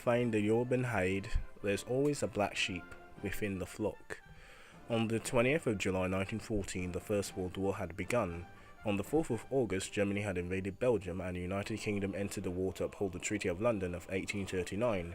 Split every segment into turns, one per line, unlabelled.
find the urban hide, there's always a black sheep within the flock. On the 20th of July 1914, the First World War had begun. On the 4th of August, Germany had invaded Belgium and the United Kingdom entered the war to uphold the Treaty of London of 1839.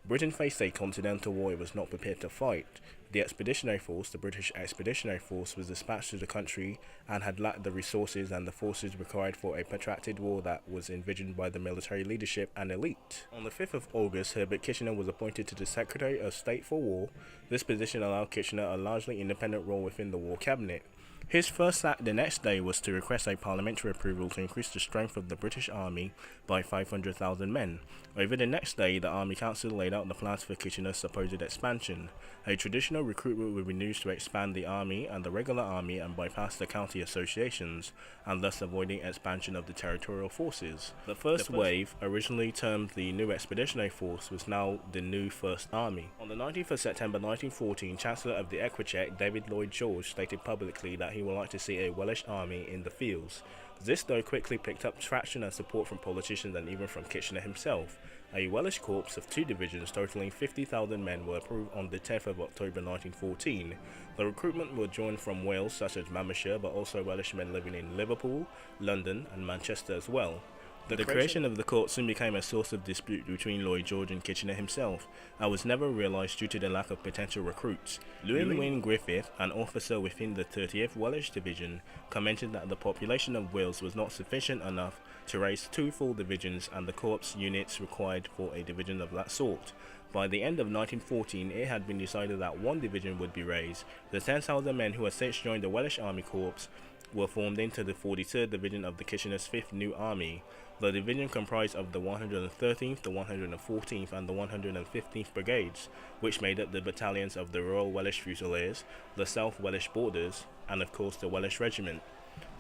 Britain faced a continental war it was not prepared to fight. The Expeditionary Force, the British Expeditionary Force, was dispatched to the country and had lacked the resources and the forces required for a protracted war that was envisioned by the military leadership and elite. On the 5th of August, Herbert Kitchener was appointed to the Secretary of State for War. This position allowed Kitchener a largely independent role within the War Cabinet. His first act the next day was to request a parliamentary approval to increase the strength of the British Army by 500,000 men. Over the next day, the Army Council laid out the plans for Kitchener's supposed expansion. A traditional recruitment would be used to expand the army and the regular army and bypass the county associations, and thus avoiding expansion of the territorial forces. The first wave, originally termed the New Expeditionary Force, was now the New First Army. On the 19th of September 1914, Chancellor of the Exchequer, David Lloyd George, stated publicly that he would like to see a Welsh army in the fields. This though quickly picked up traction and support from politicians and even from Kitchener himself. A Welsh corps of 2 divisions totaling 50,000 men were approved on the 10th of October 1914. The recruitment were joined from Wales such as Monmouthshire, but also Welsh men living in Liverpool, London and Manchester as well. The creation of the corps soon became a source of dispute between Lloyd George and Kitchener himself, and was never realised due to the lack of potential recruits. Llewellyn Griffith, an officer within the 30th Welsh Division, commented that the population of Wales was not sufficient enough to raise 2 full divisions and the corps units required for a division of that sort. By the end of 1914, it had been decided that 1 division would be raised. The 10,000 men who had since joined the Welsh Army Corps were formed into the 43rd Division of the Kitchener's 5th New Army. The division comprised of the 113th, the 114th and the 115th Brigades, which made up the battalions of the Royal Welsh Fusiliers, the South Welsh Borders, and of course the Welsh Regiment.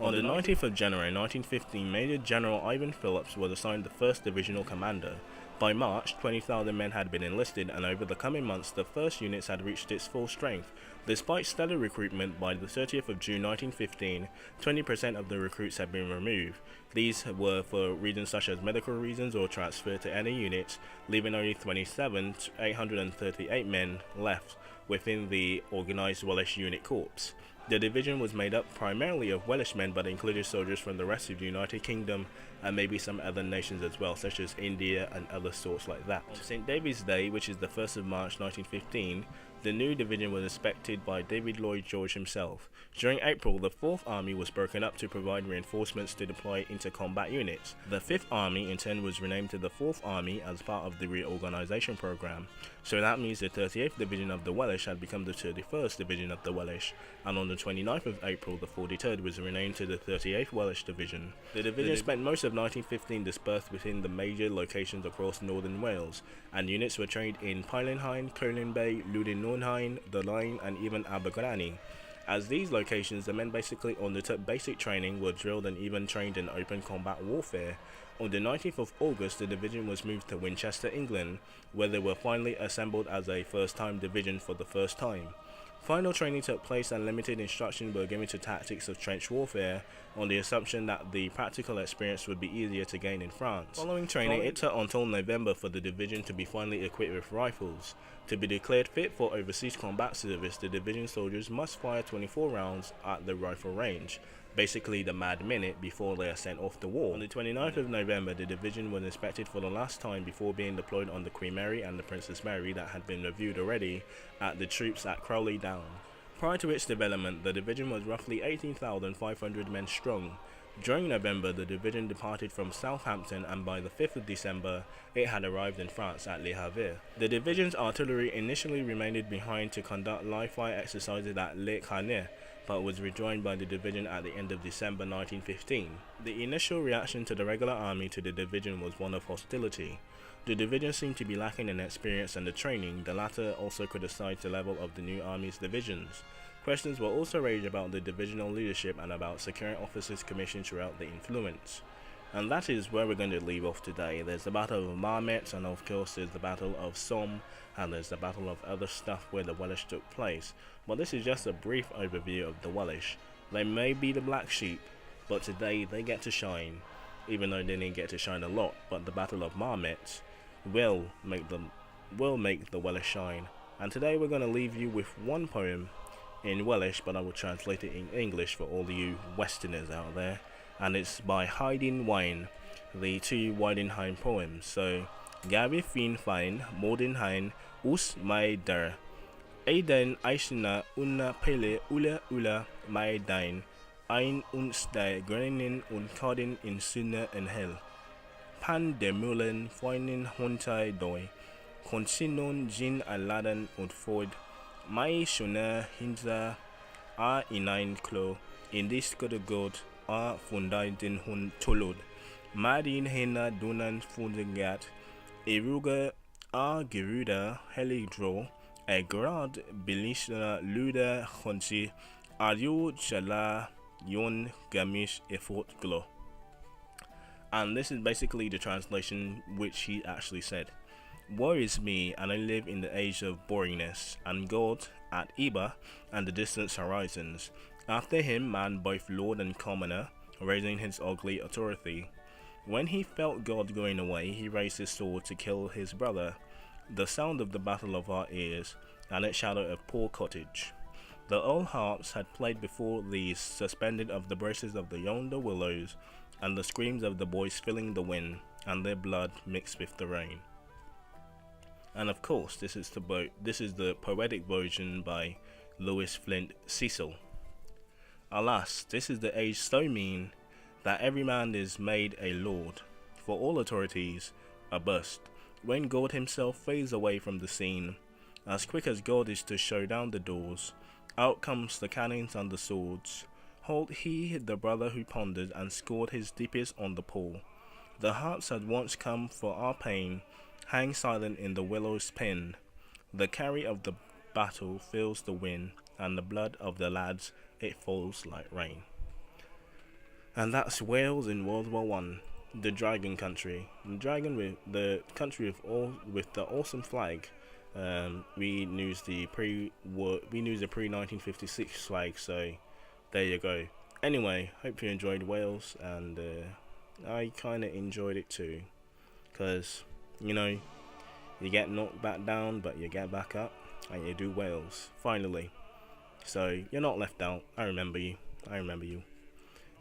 On the 19th of January 1915, Major General Ivan Phillips was assigned the 1st Divisional Commander. By March, 20,000 men had been enlisted, and over the coming months the first units had reached its full strength. Despite stellar recruitment, by the 30th of June 1915, 20% of the recruits had been removed. These were for reasons such as medical reasons or transfer to any units, leaving only 838 men left within the organised Welsh Unit Corps. The division was made up primarily of Welsh men, but included soldiers from the rest of the United Kingdom and maybe some other nations as well, such as India and other sorts like that. On St. David's Day, which is the 1st of March 1915, the new division was inspected by David Lloyd George himself. During April, the 4th Army was broken up to provide reinforcements to deploy into combat units. The 5th Army in turn was renamed to the 4th Army as part of the reorganisation programme. So that means the 38th Division of the Welsh had become the 31st Division of the Welsh, and on the 29th of April the 43rd was renamed to the 38th Welsh Division. The division spent most of 1915 dispersed within the major locations across northern Wales, and units were trained in Pylynhaen, Colwyn Bay, Llwydyn the Line and even Abergranny. As these locations, the men basically undertook basic training, were drilled and even trained in open combat warfare. On the 19th of August, the division was moved to Winchester, England, where they were finally assembled as a first-time division for the first time. Final training took place and limited instruction were given to tactics of trench warfare on the assumption that the practical experience would be easier to gain in France. Following training, it took until November for the division to be finally equipped with rifles. To be declared fit for overseas combat service, the division soldiers must fire 24 rounds at the rifle range, basically the mad minute, before they are sent off to war. On the 29th of November, the division was inspected for the last time before being deployed on the Queen Mary and the Princess Mary that had been reviewed already at the troops at Crowley Down. Prior to its development, the division was roughly 18,500 men strong. During November, the division departed from Southampton, and by the 5th of December, it had arrived in France at Le Havre. The division's artillery initially remained behind to conduct live-fire exercises at Le Carnet, but was rejoined by the division at the end of December 1915. The initial reaction to the regular army to the division was one of hostility. The division seemed to be lacking in experience and the training. The latter also criticised the level of the new army's divisions. Questions were also raised about the divisional leadership and about securing officers commissioned throughout the influence. And that is where we're going to leave off today. There's the Battle of Marmet, and of course there's the Battle of Somme, and there's the Battle of other stuff where the Welsh took place. But this is just a brief overview of the Welsh. They may be the black sheep, but today they get to shine, even though they didn't get to shine a lot. But the Battle of Marmet will make the Welsh shine. And today we're gonna leave you with one poem in Welsh, but I will translate it in English for all you Westerners out there. And it's by Haydn Wine, the two Weidenheim poems. So, Gabi fin fine, modern hein, us mai der. Aiden Aishna una pele ula ula mai dine. Ein uns die Grenin und Kadin in Sinne and Hell. Pan der Mullen, Feinen Hontai doi. Consinon Jin Aladdin und Ford. Mai Shona Hinza a inein Klo. In this good God a fundai den Hun Tolod. Madin Hena Dunan Fundegat. Eruga a Geruda Heligdro. A grad Belishna Luda Honsi. Adio Chala Yon Gamish Effort Glo. And this is basically the translation which he actually said. Woe is me, and I live in the age of boringness, and God at Eba and the distant horizons. After him, man both lord and commoner, raising his ugly authority. When he felt God going away, he raised his sword to kill his brother. The sound of the battle of our ears, and it shadowed a poor cottage. The old harps had played before these, suspended of the braces of the yonder willows, and the screams of the boys filling the wind, and their blood mixed with the rain. And of course, this is the poetic version by Lewis Flint Cecil. Alas, this is the age so mean that every man is made a lord, for all authorities are bust. When God himself fades away from the scene, as quick as God is to show down the doors, out comes the cannons and the swords. Hold he the brother who pondered and scored his deepest on the pole. The harps had once come for our pain, hang silent in the willow's pen. The carry of the battle fills the wind, and the blood of the lads, it falls like rain. And that's Wales in World War One, the dragon country. The dragon with the country with the awesome flag. We use the pre 1956 flag, so there you go. Anyway, hope you enjoyed Wales, and I kind of enjoyed it too, because you get knocked back down, but you get back up, and you do Wales finally. So you're not left out. I remember you.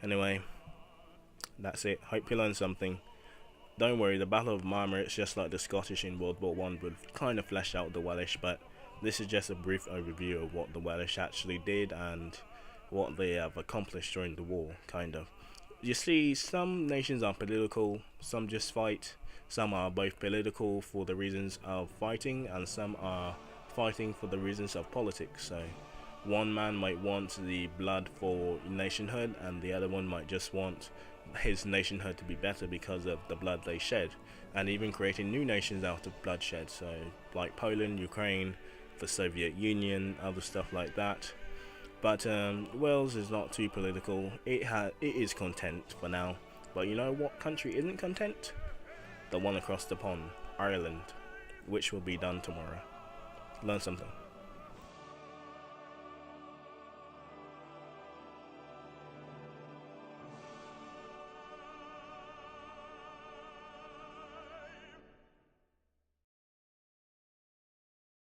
Anyway, that's it. Hope you learned something. Don't worry, the Battle of Marmara's just like the Scottish in World War One, would kind of flesh out the Welsh, but this is just a brief overview of what the Welsh actually did and what they have accomplished during the war, kind of. You see, some nations are political, some just fight, some are both political for the reasons of fighting, and some are fighting for the reasons of politics. So one man might want the blood for nationhood, and the other one might just want his nationhood to be better because of the blood they shed, and even creating new nations out of bloodshed. So like Poland, Ukraine, the Soviet Union, other stuff like that. But Wales is not too political. It is content for now. But you know what country isn't content? The one across the pond, Ireland, which will be done tomorrow. Learn something.